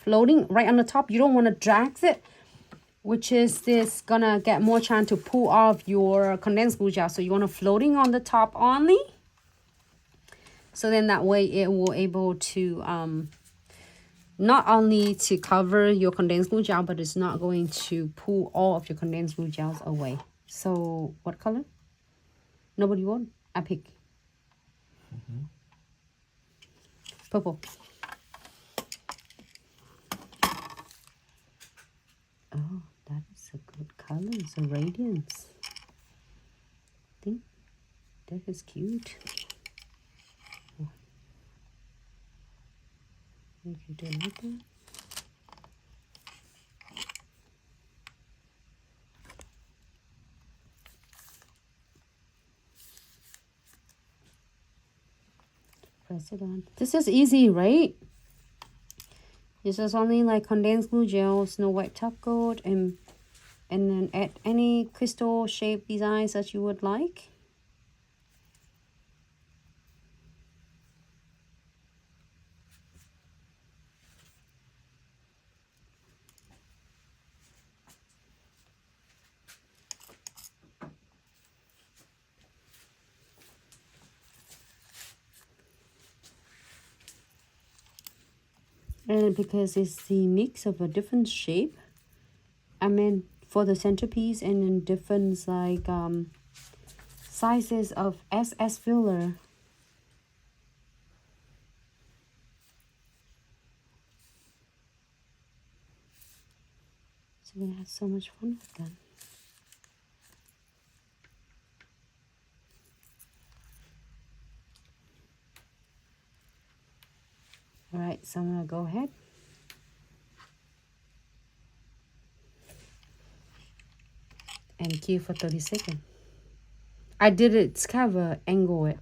floating right on the top. You don't want to drag it, which is this gonna get more chance to pull off your condensed glue gel. So you want to floating on the top only. So then that way it will able to not only to cover your condensed glue gel, but it's not going to pull all of your condensed glue gels away. So what color? Nobody won. I pick. Purple. Oh, that is a good color. It's a radiance. I think that is cute. You can do it like that. Press it on. This is easy, right? This is only like condensed glue gel, Snow White top coat, and then add any crystal shape designs that you would like. And because it's the mix of a different shape, I mean for the centerpiece, and then different like sizes of SS filler. So we're gonna have so much fun with them. All right, so I'm gonna go ahead and cue for 30 seconds. I did it, it's kind of an angle it.